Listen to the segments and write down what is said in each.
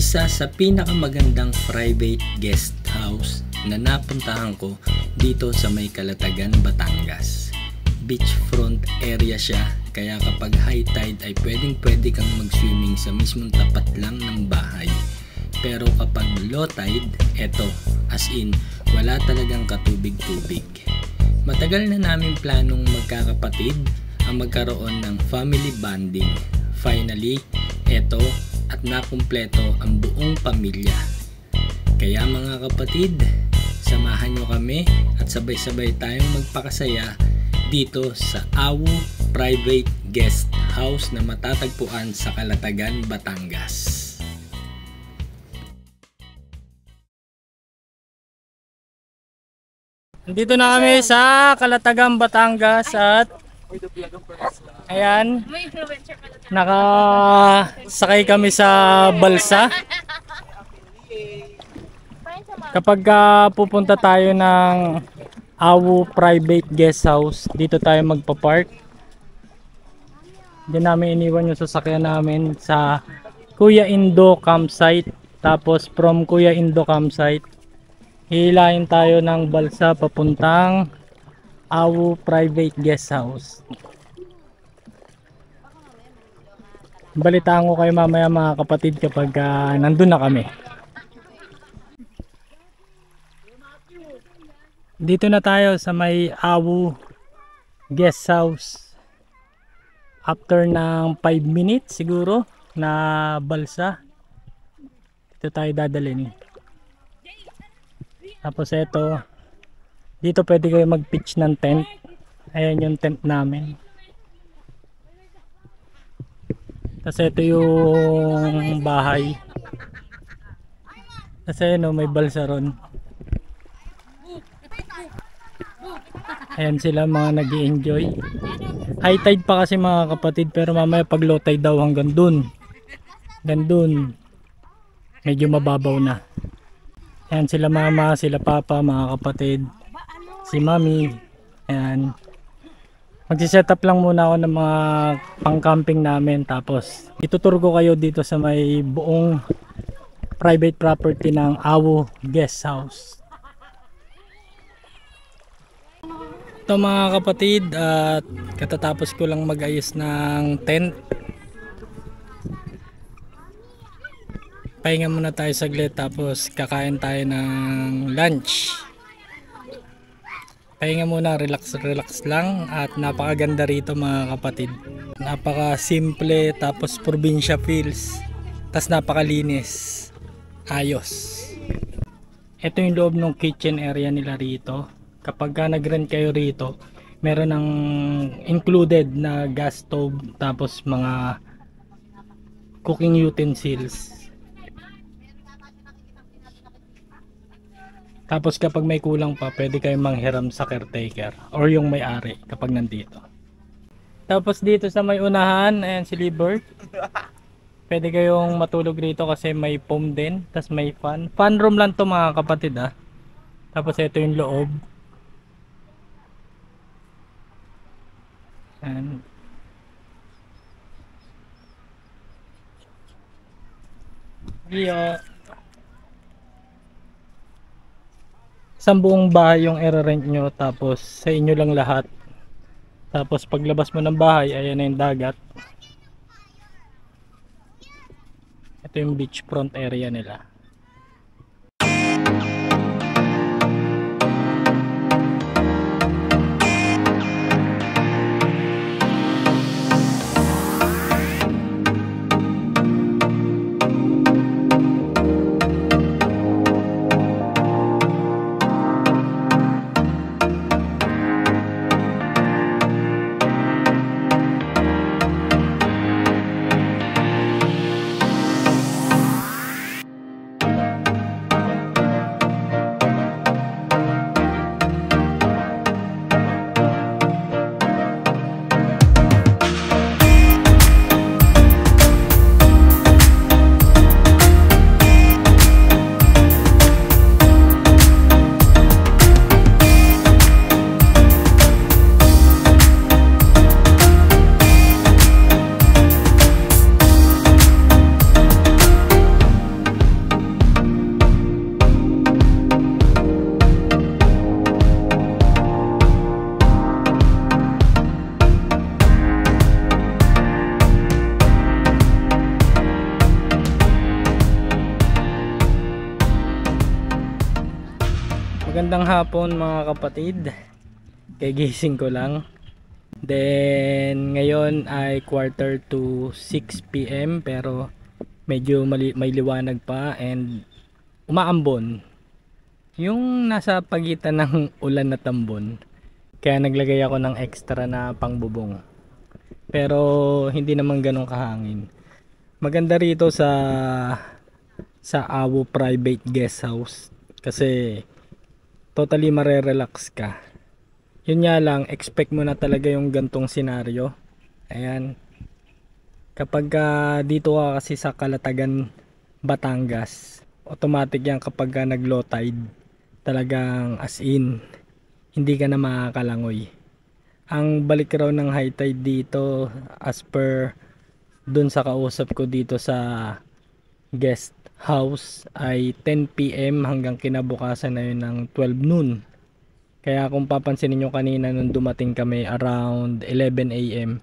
isa sa pinakamagandang private guest house na napuntahan ko dito sa may Calatagan, Batangas. Beachfront area siya, kaya kapag high tide ay pwedeng-pwede kang mag-swimming sa mismong tapat lang ng bahay. Pero kapag low tide, eto, as in, wala talagang katubig-tubig. Matagal na namin planong magkakapatid ang magkaroon ng family bonding. Finally, eto, at nakumpleto ang buong pamilya. Kaya mga kapatid, samahan nyo kami at sabay-sabay tayong magpakasaya dito sa Awu Private Guest House na matatagpuan sa Calatagan, Batangas. Dito na kami sa Calatagan, Batangas at ayan, nakasakay kami sa balsa. Kapag pupunta tayo ng Awu Private Guest House, dito tayo magpa-park. Diyan namin iniwan yung sasakyan namin sa Kuya Indo Campsite. Tapos from Kuya Indo Campsite, hihilahin tayo ng balsa papuntang Awu Private Guest House. Balitaan ko kayo mamaya mga kapatid kapag nandun na kami. Dito na tayo sa may Awu Guest House. After ng 5 minutes siguro na balsa, dito tayo dadalhin. Tapos eto, dito pwede kayo mag-pitch ng tent. Ayan yung tent namin. Tapos ito yung bahay. Kasi may balsa ron. Ayan sila mga nag-i-enjoy. High tide pa kasi mga kapatid, pero mamaya pag low tide daw hanggang dun. Hanggang dun. Medyo mababaw na. Ayan sila mama, sila papa, mga kapatid. Si mami. Ayan. Magsiset up lang muna ako ng mga pang-camping namin. Tapos ituturo ko kayo dito sa may buong private property ng Awu Guest House. Ito mga kapatid, at katatapos ko lang mag-ayos ng tent. Pahinga muna tayo saglit, tapos kakain tayo ng lunch. Pahinga muna, relax lang, at napakaganda rito mga kapatid. Napaka simple, tapos probinsya feels, tapos napakalinis, ayos. Ito yung loob ng kitchen area nila rito. Kapag nag-rent kayo rito, meron ng included na gas stove, tapos mga cooking utensils. Tapos kapag may kulang pa, pwede kayong manghiram sa caretaker or yung may-ari kapag nandito. Tapos dito sa may unahan, ayan si Libert. Pwede kayong matulog rito kasi may foam din, tapos may fan. Fan room lang to mga kapatid ah. Tapos ito yung loob. Ayan. Yeah. Isang buong bahay yung i-rent nyo, tapos sa inyo lang lahat. Tapos paglabas mo ng bahay, ayan na yung dagat. Ito yung beachfront area nila. Magandang hapon mga kapatid. Kagising ko lang. Then ngayon ay 5:45 PM pero medyo may liwanag pa and umaambon. Yung nasa pagitan ng ulan at ambon. Kaya naglagay ako ng extra na pangbubong. Pero hindi naman ganun kahangin. Maganda rito sa Awo Private Guest House kasi totally marerelax ka. Yun nga lang, expect mo na talaga yung gantong senaryo. Ayan. Kapag dito ka kasi sa Calatagan, Batangas, automatic yan kapag nag-low tide. Talagang as in, hindi ka na makakalangoy. Ang balik raw ng high tide dito, as per dun sa kausap ko dito sa guest house, ay 10 PM hanggang kinabukasan na yun ng 12 noon. Kaya kung papansinin nyo kanina nung dumating kami around 11 AM,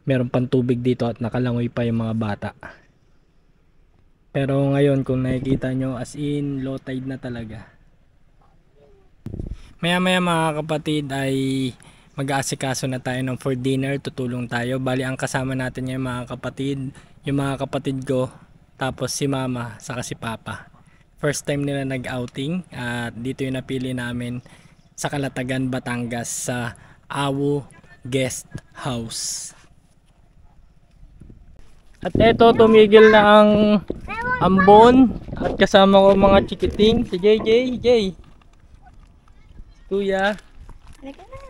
meron pang tubig dito at nakalangoy pa yung mga bata. Pero ngayon kung nakikita nyo, as in low tide na talaga. Maya maya mga kapatid ay mag-aasikaso na tayo ng for dinner, tutulong tayo. Bali ang kasama natin yung mga kapatid ko, tapos si mama saka si papa. First time nila nag-outing at dito yung napili namin sa Calatagan, Batangas sa Awo Guest House. At eto, tumigil na ang ambon at kasama ko mga chikiting, si JJ, si Kuya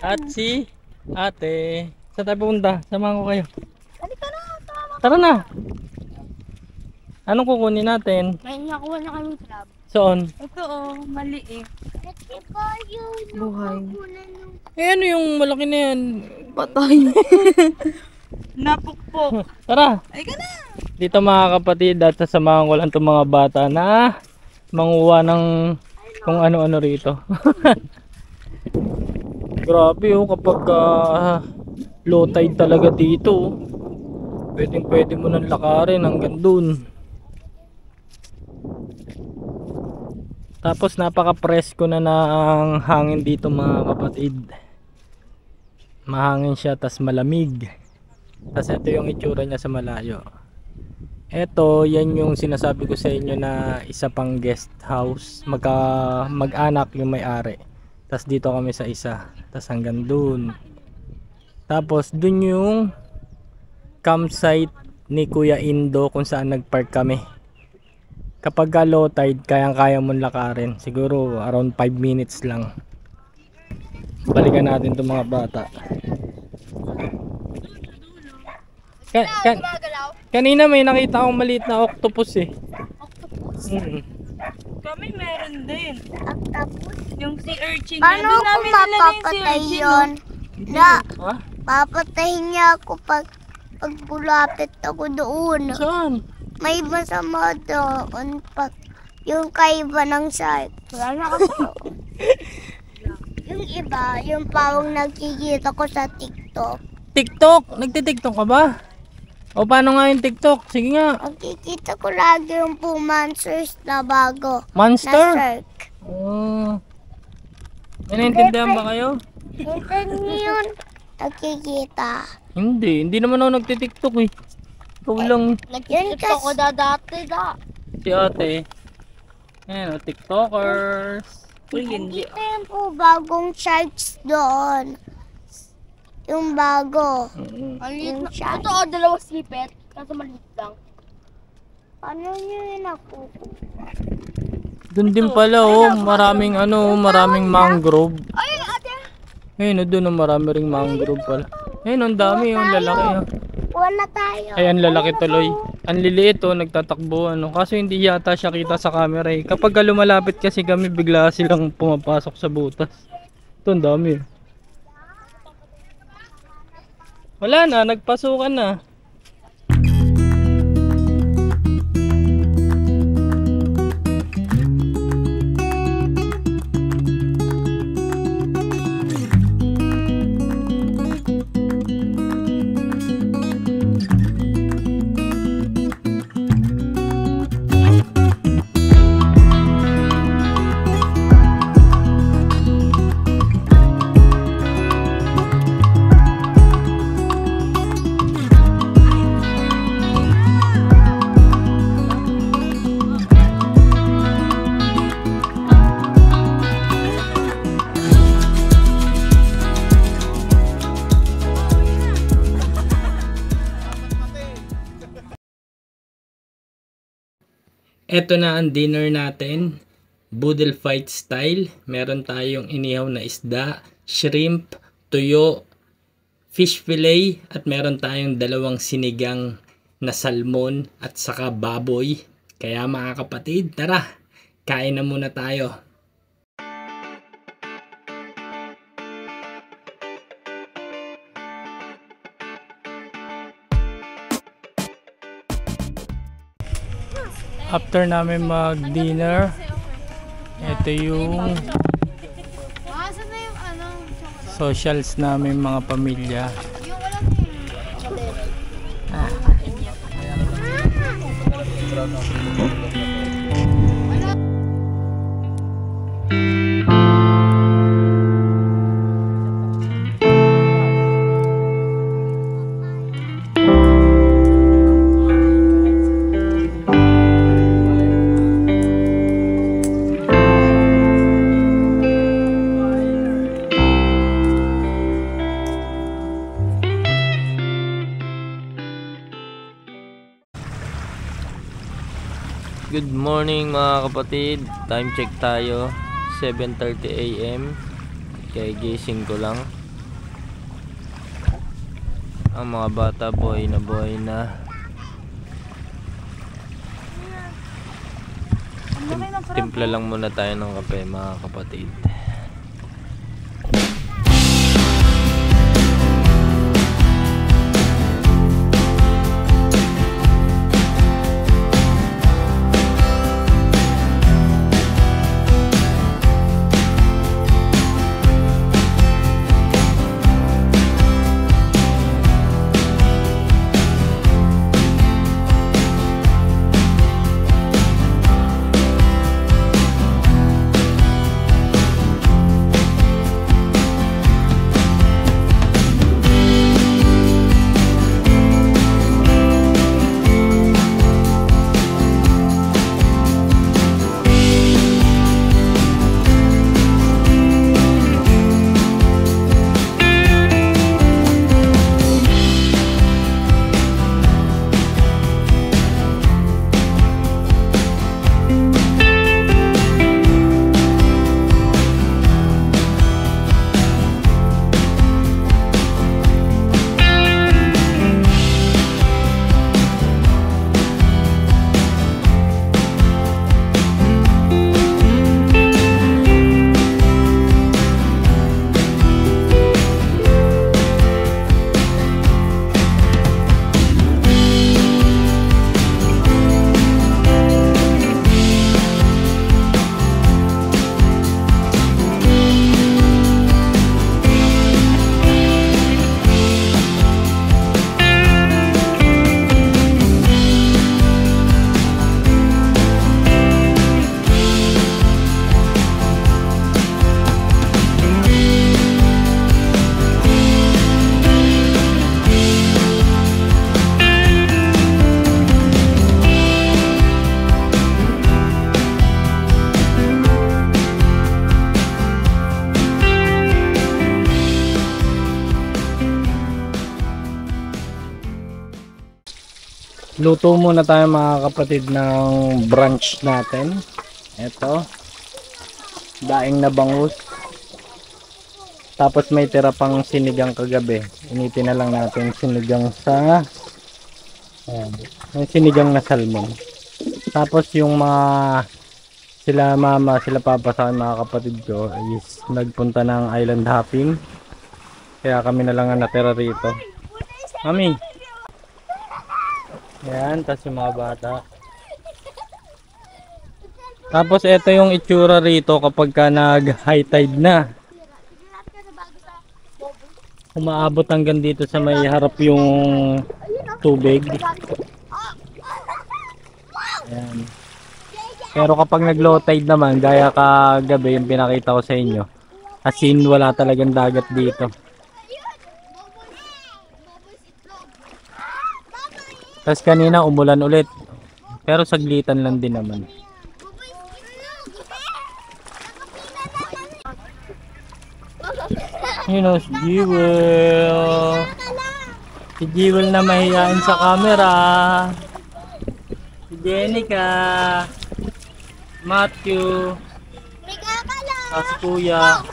at si Ate. Saan tayo pupunta? Samahan ko kayo. Tara na. Anong kukunin natin? May nakuha na kami crab. Saan? Ito maliit. Buhay. Ano yung malaki na yan? Patay. Napukpok. Tara. Ay ka na. Dito mga kapatid, at sasamahan ko lang itong mga bata na manguha ng kung ano-ano rito. Grabe kapag low tide talaga dito. Pwede mo nang lakarin hanggang dun. Tapos napaka-presko na ng hangin dito mga kapatid. Mahangin siya, tas malamig. Tas ito yung itsura niya sa malayo. Ito, yan yung sinasabi ko sa inyo na isa pang guest house. Mag-anak yung may-ari. Tas dito kami sa isa. Tas hanggang dun. Tapos dun yung campsite ni Kuya Indo kung saan nagpark kami. Kapag low tide, kayang-kaya mong lakarin. Siguro around 5 minutes lang. Balikan natin itong mga bata. Kanina may nakita akong maliit na octopus eh. Octopus? Kami meron din. Octopus? Yung sea urchin. Paano ko mapapatay yun? Na, papatayin niya ako pag bulapit ako doon. Saan? May masama doon pag yung kaiba ng shark. Wala na kasi. Yung iba, yung parang nakikita ko sa TikTok. TikTok? Nagtitiktok ka ba? O paano nga yung TikTok? Sige nga. Nakikita ko lagi yung monsters na bago. Monster? Na shark. May naintindihan ba kayo? Kita niyo yun? Nakikita. Hindi naman ako nagtitiktok eh. Ikaw lang. Nagkikita ko dati da. Si ate. Ayan o, tiktokers. Nakikita yun po bagong sharks doon. Yung bago. Maliit Yung na. shark. Ito dalawang slipet. Kaso maliit lang. Ano yun ako? Doon din pala maraming mangrove. Ay, ate. Ayun, doon marami ring mangrove pala. Ayun, ang dami yung lalaki. Wala tayo. Ayan, lalaki tuloy. Ang liliit nagtatakbo kaso hindi yata siya kita sa camera eh. Kapag lumalapit kasi kami, bigla silang pumapasok sa butas. Ito, ang dami. Wala na, nagpasukan na. Eto na ang dinner natin. Boodle fight style. Meron tayong inihaw na isda, shrimp, tuyo, fish fillet, at meron tayong dalawang sinigang na salmon at saka baboy. Kaya mga kapatid, tara, kain na muna tayo. After namin mag-dinner, ito yung socials namin mga pamilya. Good morning mga kapatid. Time check tayo, 7:30 AM. Kaya gising ko lang. Ang mga bata buhay na. Timpla lang muna tayo ng kape mga kapatid. Luto muna tayo mga kapatid ng brunch natin. Ito, daing na bangus. Tapos may tira pang sinigang kagabi. Initin na lang natin sinigang sa yung sinigang na salmon. Tapos yung mga sila mama, sila papa sa akin mga kapatid ko is nagpunta ng island hopping. Kaya kami na lang ang natira rito. Mami. Yan, tas yung mga bata. Tapos ito yung itsura rito kapag ka nag high tide na. Umaabot hanggang dito sa may harap yung tubig. Ayan. Pero kapag nag low tide naman, gaya kagabi yung pinakita ko sa inyo, as in wala talagang dagat dito. Tapos kanina umulan ulit. Pero saglitan lang din naman. You know, si Jewel. Si Jewel na mahihain sa camera. Si Jenica, Matthew, May kakala. as kuya.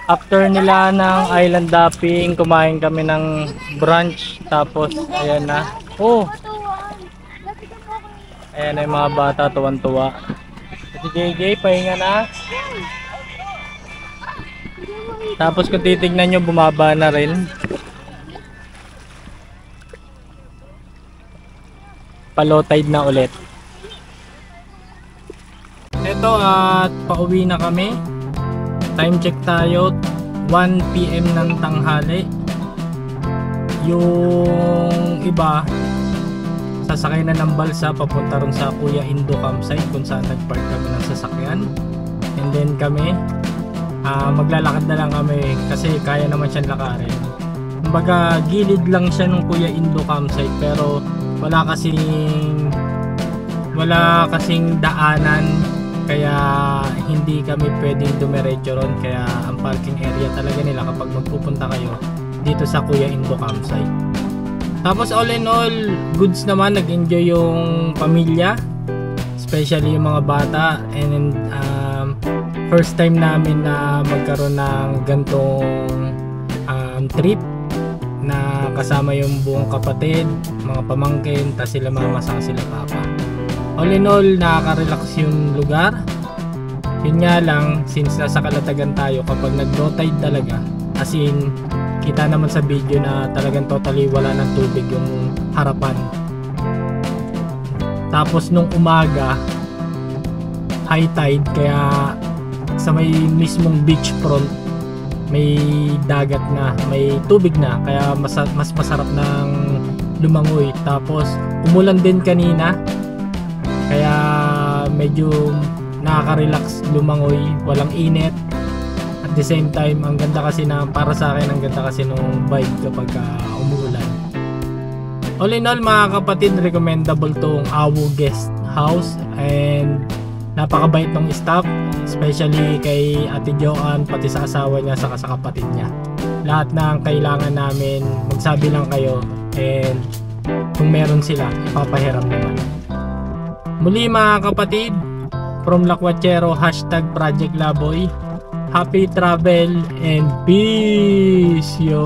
After nila ng island hopping, kumain kami ng brunch. Tapos, ayan na. Oh, ayan na yung mga bata, tuwan-tuwa. Si JJ, pahinga na. Tapos kung titignan nyo, bumaba na rin. Low tide na ulit. Ito at pauwi na kami. Time check tayo, 1 PM ng tanghali. Yung iba sasakay na ng balsa papunta ron sa Kuya Indo campsite kung saan nagpark kami ng sasakyan. And then kami maglalakad na lang kami kasi kaya naman siyang lakarin. Kumbaga gilid lang siya ng Kuya Indo campsite pero wala kasing daanan, kaya hindi kami pwedeng dumiretso ron. Kaya ang parking area talaga nila kapag magpupunta kayo dito sa Kuya Indo campsite. Tapos all in all, goods naman, nag-enjoy yung pamilya, especially yung mga bata. And first time namin na magkaroon ng gantong trip na kasama yung buong kapatid, mga pamangkin, tas sila mama sa sila papa. All in all, nakaka-relax yung lugar. Yun nga lang, since nasa Kalatagan tayo, kapag nag-low tide talaga, as in, kita naman sa video na talagang totally wala ng tubig yung harapan. Tapos nung umaga, high tide, kaya sa may mismong beach front, may dagat na, may tubig na, kaya mas masarap ng lumangoy. Tapos umulan din kanina, kaya medyo nakaka-relax lumangoy, walang init. At the same time, ang ganda kasi na, para sa akin, ang ganda kasi nung vibe kapag umuulan. All in all mga kapatid, recommendable tong Awu Guest House, and napakabait ng staff, especially kay Ate Joanne, pati sa asawa niya, saka sa kapatid niya. Lahat ng kailangan namin, magsabi lang kayo, and kung meron sila, ipapahiram naman. Muli mga kapatid, from Lakwachero, #Project Laboy, happy travel and peace yo.